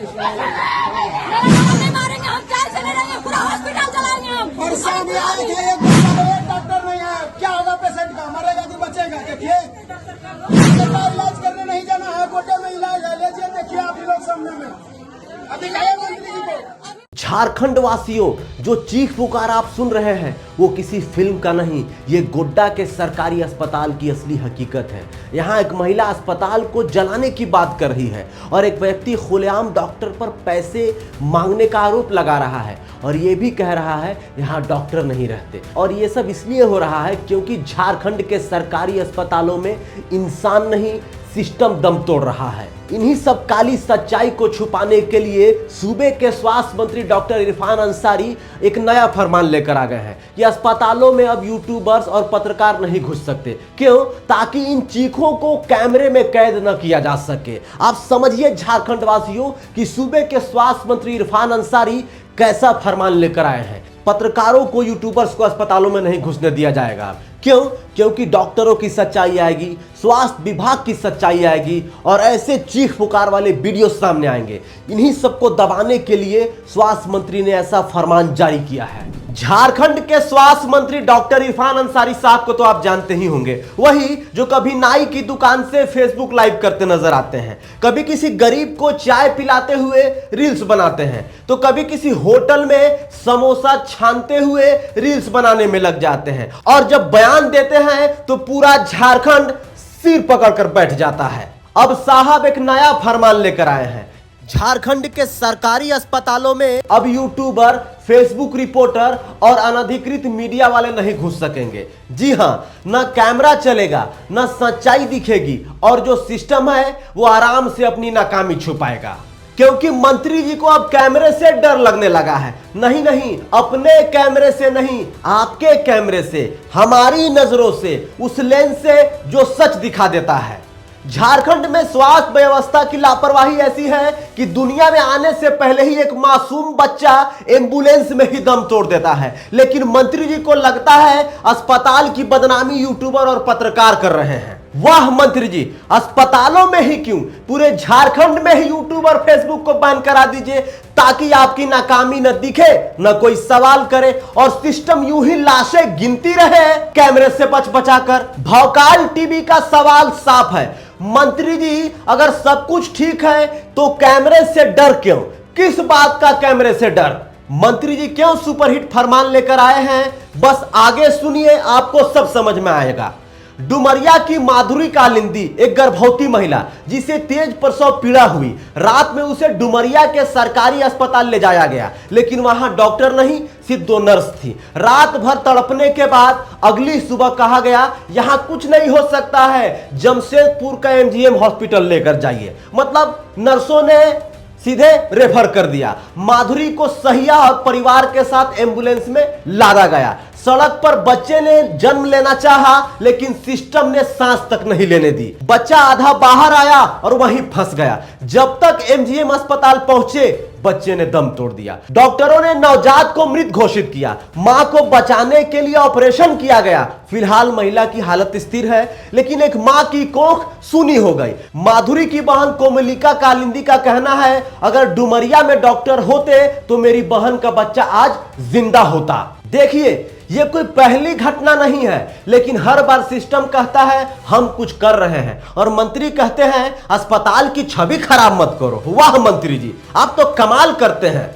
नहीं मारेंगे, हम जेल से नहीं रहेंगे, पूरा हॉस्पिटल चलाएंगे हम। परसा में आए थे, एक डॉक्टर नहीं है, क्या होगा पेशेंट का? मरेगा कि बचेगा? देखिए सरकार इलाज करने नहीं जाना है, कोटे में इलाज है, लीजिए देखिए आप ही लोग सामने में। अभी गए मंत्री जी को। झारखंड वासियों, जो चीख पुकार आप सुन रहे हैं वो किसी फिल्म का नहीं, ये गोड्डा के सरकारी अस्पताल की असली हकीकत है। यहाँ एक महिला अस्पताल को जलाने की बात कर रही है और एक व्यक्ति खुलेआम डॉक्टर पर पैसे मांगने का आरोप लगा रहा है और ये भी कह रहा है यहाँ डॉक्टर नहीं रहते। और ये सब इसलिए हो रहा है क्योंकि झारखंड के सरकारी अस्पतालों में इंसान नहीं, सिस्टम दम तोड़ रहा है। इन्हीं सब काली सच्चाई को छुपाने के लिए सूबे के स्वास्थ्य मंत्री डॉक्टर इरफान अंसारी एक नया फरमान लेकर आ गए हैं कि अस्पतालों में अब यूट्यूबर्स और पत्रकार नहीं घुस सकते। क्यों? ताकि इन चीखों को कैमरे में कैद न किया जा सके। आप समझिए झारखंड वासियों कि सूबे के स्वास्थ्य मंत्री इरफान अंसारी कैसा फरमान लेकर आए हैं। पत्रकारों को, यूट्यूबर्स को अस्पतालों में नहीं घुसने दिया जाएगा। क्यों? क्योंकि डॉक्टरों की सच्चाई आएगी, स्वास्थ्य विभाग की सच्चाई आएगी और ऐसे चीख पुकार वाले वीडियो सामने आएंगे। इन्हीं सबको दबाने के लिए स्वास्थ्य मंत्री ने ऐसा फरमान जारी किया है। झारखंड के स्वास्थ्य मंत्री डॉक्टर इरफान अंसारी साहब को तो आप जानते ही होंगे, वही जो कभी नाई की दुकान से फेसबुक लाइव करते नजर आते हैं, कभी किसी गरीब को चाय पिलाते हुए रील्स बनाते हैं, तो कभी किसी होटल में समोसा छानते हुए रील्स बनाने में लग जाते हैं और जब बयान देते हैं तो पूरा झारखंड सिर पकड़कर बैठ जाता है। अब साहब एक नया फरमान लेकर आए हैं। झारखंड के सरकारी अस्पतालों में अब यूट्यूबर, फेसबुक रिपोर्टर और अनधिकृत मीडिया वाले नहीं घुस सकेंगे। जी हां, न कैमरा चलेगा, न सच्चाई दिखेगी और जो सिस्टम है वो आराम से अपनी नाकामी छुपाएगा। क्योंकि मंत्री जी को अब कैमरे से डर लगने लगा है। नहीं नहीं, अपने कैमरे से नहीं, आपके कैमरे से, हमारी नजरों से, उस लेंस से जो सच दिखा देता है। झारखंड में स्वास्थ्य व्यवस्था की लापरवाही ऐसी है कि दुनिया में आने से पहले ही एक मासूम बच्चा एम्बुलेंस में ही दम तोड़ देता है, लेकिन मंत्री जी को लगता है अस्पताल की बदनामी यूट्यूबर और पत्रकार कर रहे हैं। वाह मंत्री जी, अस्पतालों में ही क्यों, पूरे झारखंड में ही यूट्यूब और फेसबुक को बैन करा दीजिए ताकि आपकी नाकामी न दिखे, न कोई सवाल करे और सिस्टम यूं ही लाशें गिनती रहे कैमरे से बच बचाकर। भौकाल टीवी का सवाल साफ है, मंत्री जी अगर सब कुछ ठीक है तो कैमरे से डर क्यों? किस बात का कैमरे से डर? मंत्री जी क्यों सुपरहिट फरमान लेकर आए हैं, बस आगे सुनिए, आपको सब समझ में आएगा। डुमरिया की माधुरी कालिंदी, एक गर्भवती महिला जिसे तेज प्रसव पीड़ा हुई, रात में उसे डुमरिया के सरकारी अस्पताल ले जाया गया, लेकिन वहां डॉक्टर नहीं, सिर्फ 2 नर्स थी। रात भर तड़पने के बाद अगली सुबह कहा गया यहां कुछ नहीं हो सकता है, जमशेदपुर का एमजीएम हॉस्पिटल लेकर जाइए। मतलब नर्सों ने सीधे रेफर कर दिया। माधुरी को सहिया और परिवार के साथ एम्बुलेंस में लादा गया। सड़क पर बच्चे ने जन्म लेना चाहा, लेकिन सिस्टम ने सांस तक नहीं लेने दी। बच्चा आधा बाहर आया और वहीं फंस गया। जब तक एमजीएम अस्पताल पहुंचे बच्चे ने दम तोड़ दिया। डॉक्टरों ने नवजात को मृत घोषित किया। मां को बचाने के लिए ऑपरेशन किया गया। फिलहाल महिला की हालत स्थिर है, लेकिन एक मां की कोख सूनी हो गई। माधुरी की बहन कोमलिका कालिंदी का कहना है, अगर डुमरिया में डॉक्टर होते तो मेरी बहन का बच्चा आज जिंदा होता। देखिए, ये कोई पहली घटना नहीं है, लेकिन हर बार सिस्टम कहता है हम कुछ कर रहे हैं और मंत्री कहते हैं अस्पताल की छवि खराब मत करो। वाह मंत्री जी, आप तो कमाल करते हैं।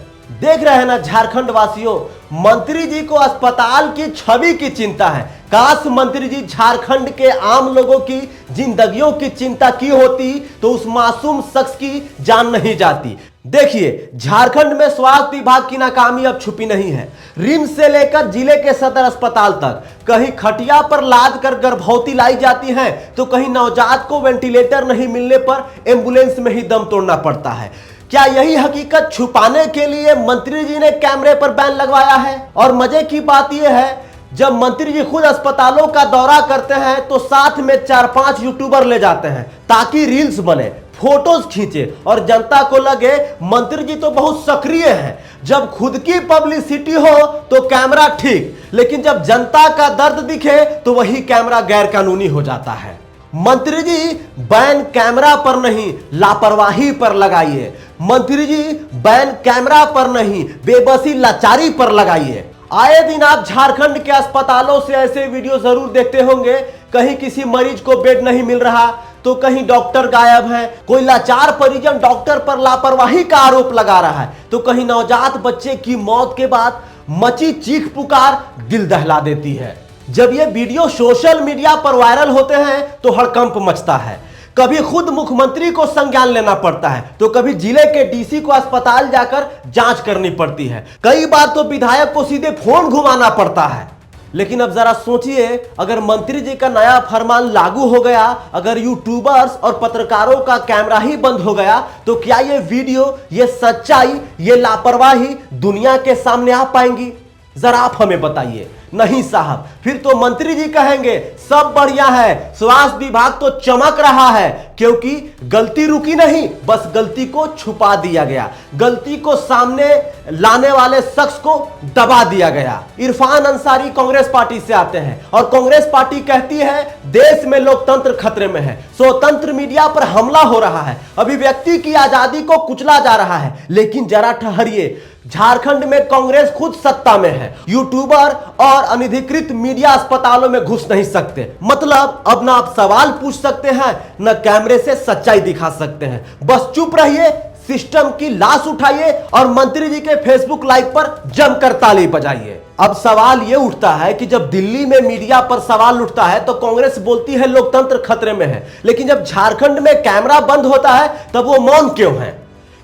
देख रहे हैं ना झारखंड वासियों, मंत्री जी को अस्पताल की छवि की चिंता है। काश मंत्री जी झारखंड के आम लोगों की जिंदगियों की चिंता की होती तो उस मासूम शख्स की जान नहीं जाती। देखिए, झारखंड में स्वास्थ्य विभाग की नाकामी अब छुपी नहीं है। रिम्स से लेकर जिले के सदर अस्पताल तक कहीं खटिया पर लाद कर गर्भवती लाई जाती है, तो कहीं नवजात को वेंटिलेटर नहीं मिलने पर एम्बुलेंस में ही दम तोड़ना पड़ता है। क्या यही हकीकत छुपाने के लिए मंत्री जी ने कैमरे पर बैन लगवाया है? और मजे की बात यह है, जब मंत्री जी खुद अस्पतालों का दौरा करते हैं तो साथ में 4-5 यूट्यूबर ले जाते हैं ताकि रील्स बने, फोटोज खींचे और जनता को लगे मंत्री जी तो बहुत सक्रिय हैं। जब खुद की पब्लिसिटी हो तो कैमरा ठीक, लेकिन जब जनता का दर्द दिखे तो वही कैमरा गैर कानूनी हो जाता है। मंत्री जी बैन कैमरा पर नहीं लापरवाही पर लगाइए। मंत्री जी बैन कैमरा पर नहीं बेबसी लाचारी पर लगाइए। आए दिन आप झारखंड के अस्पतालों से ऐसे वीडियो जरूर देखते होंगे, कहीं किसी मरीज को बेड नहीं मिल रहा तो कहीं डॉक्टर गायब है, कोई लाचार परिजन डॉक्टर पर लापरवाही का आरोप लगा रहा है, तो कहीं नवजात बच्चे की मौत के बाद मची चीख पुकार दिल दहला देती है। जब ये वीडियो सोशल मीडिया पर वायरल होते हैं तो हड़कंप मचता है। कभी खुद मुख्यमंत्री को संज्ञान लेना पड़ता है तो कभी जिले के डीसी को अस्पताल जाकर जांच करनी पड़ती है, कई बार तो विधायक को सीधे फोन घुमाना पड़ता है। लेकिन अब जरा सोचिए, अगर मंत्री जी का नया फरमान लागू हो गया, अगर यूट्यूबर्स और पत्रकारों का कैमरा ही बंद हो गया, तो क्या ये वीडियो, ये सच्चाई, ये लापरवाही दुनिया के सामने आ पाएंगी? जरा आप हमें बताइए। नहीं साहब, फिर तो मंत्री जी कहेंगे सब बढ़िया है, स्वास्थ्य विभाग तो चमक रहा है, क्योंकि गलती रुकी नहीं, बस गलती को छुपा दिया गया, गलती को सामने लाने वाले शख्स को दबा दिया गया। इरफान अंसारी कांग्रेस पार्टी से आते हैं और कांग्रेस पार्टी कहती है देश में लोकतंत्र खतरे में है, स्वतंत्र मीडिया पर हमला हो रहा है, अभिव्यक्ति की आजादी को कुचला जा रहा है। लेकिन जरा ठहरिए, झारखंड में कांग्रेस खुद सत्ता में है, यूट्यूबर और अनधिकृत मीडिया अस्पतालों में घुस नहीं सकते। मतलब अब ना आप सवाल पूछ सकते हैं, न कैमरे से सच्चाई दिखा सकते हैं। बस चुप रहिए, सिस्टम की लाश उठाइए और मंत्री जी के फेसबुक लाइव पर जमकर ताली बजाइए। अब सवाल यह उठता है कि जब दिल्ली में मीडिया पर सवाल उठता है तो कांग्रेस बोलती है लोकतंत्र खतरे में है, लेकिन जब झारखंड में कैमरा बंद होता है तब वो मौन क्यों है?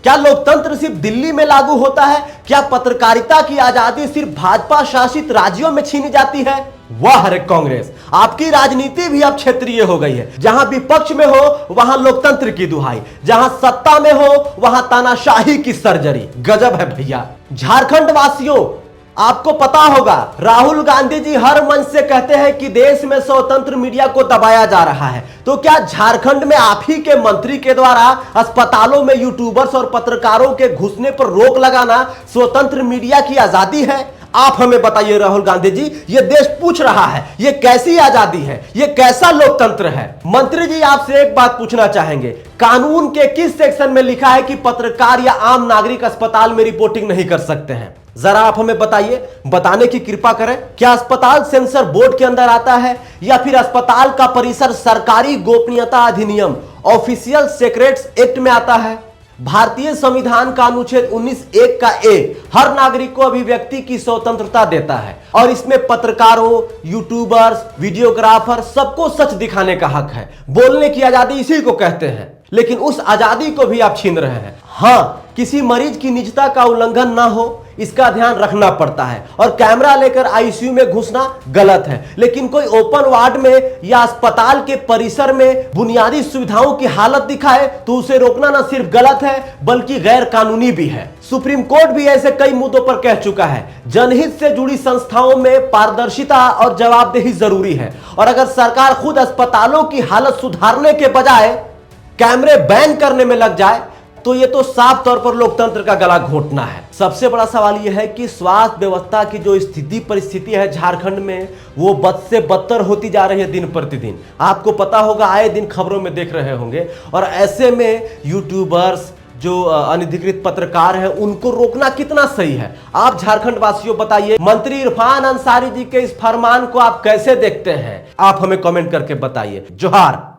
क्या लोकतंत्र सिर्फ दिल्ली में लागू होता है? क्या पत्रकारिता की आजादी सिर्फ भाजपा शासित राज्यों में छीनी जाती है? वाह रे कांग्रेस, आपकी राजनीति भी अब क्षेत्रीय हो गई है। जहां विपक्ष में हो वहां लोकतंत्र की दुहाई, जहां सत्ता में हो वहां तानाशाही की सर्जरी। गजब है भैया। झारखंड वासियों, आपको पता होगा राहुल गांधी जी हर मंच से कहते हैं कि देश में स्वतंत्र मीडिया को दबाया जा रहा है, तो क्या झारखंड में आप ही के मंत्री के द्वारा अस्पतालों में यूट्यूबर्स और पत्रकारों के घुसने पर रोक लगाना स्वतंत्र मीडिया की आजादी है? आप हमें बताइए राहुल गांधी जी, ये देश पूछ रहा है, ये कैसी आजादी है, ये कैसा लोकतंत्र है? मंत्री जी आपसे एक बात पूछना चाहेंगे, कानून के किस सेक्शन में लिखा है कि पत्रकार या आम नागरिक अस्पताल में रिपोर्टिंग नहीं कर सकते हैं? जरा आप हमें बताइए, बताने की कृपा करें। क्या अस्पताल सेंसर बोर्ड के अंदर आता है या फिर अस्पताल का परिसर सरकारी गोपनीयता अधिनियम ऑफिशियल सीक्रेट्स एक्ट में आता है? भारतीय संविधान का अनुच्छेद 19(1) का ए हर नागरिक को अभिव्यक्ति की स्वतंत्रता देता है और इसमें पत्रकारों, यूट्यूबर्स, वीडियोग्राफर सबको सच दिखाने का हक है। बोलने की आजादी इसी को कहते हैं, लेकिन उस आजादी को भी आप छीन रहे हैं। हाँ, किसी मरीज की निजता का उल्लंघन ना हो इसका ध्यान रखना पड़ता है और कैमरा लेकर आईसीयू में घुसना गलत है, लेकिन कोई ओपन वार्ड में या अस्पताल के परिसर में बुनियादी सुविधाओं की हालत दिखाए तो उसे रोकना न सिर्फ गलत है बल्कि गैर कानूनी भी है। सुप्रीम कोर्ट भी ऐसे कई मुद्दों पर कह चुका है। जनहित से जुड़ी संस्थाओं में पारदर्शिता और जवाबदेही जरूरी है, और अगर सरकार खुद अस्पतालों की हालत सुधारने के बजाय कैमरे बैन करने में लग जाए तो ये तो साफ तौर पर लोकतंत्र का गला घोंटना है। सबसे बड़ा सवाल यह है कि स्वास्थ्य व्यवस्था की जो स्थिति परिस्थिति है झारखंड में, वो बद से बदतर होती जा रही है दिन प्रतिदिन। आपको पता होगा, आए दिन खबरों में देख रहे होंगे, और ऐसे में यूट्यूबर्स जो अनधिकृत पत्रकार हैं उनको रोकना कितना सही है? आप झारखंड वासियों बताइए, मंत्री इरफान अंसारी जी के इस फरमान को आप कैसे देखते हैं? आप हमें कमेंट करके बताइए। जोहार।